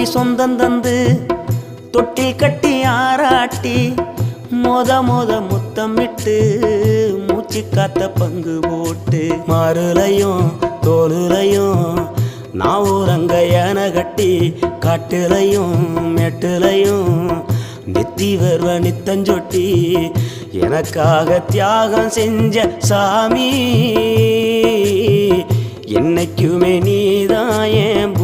கோடி சொந்தம் தந்து தொட்டி கட்டி ஆராட்டி மொத முத்தமிட்டு மூச்சு காத்த பங்கு போட்டு மாறுலையும் தோலுலையும் நான் ஊரங்க யானை கட்டி காட்டுலையும் மெட்டுலையும் நெத்தி வருவ நித்தஞ்சொட்டி எனக்காக தியாகம் செஞ்ச சாமி என்னைக்குமே நீதான் என்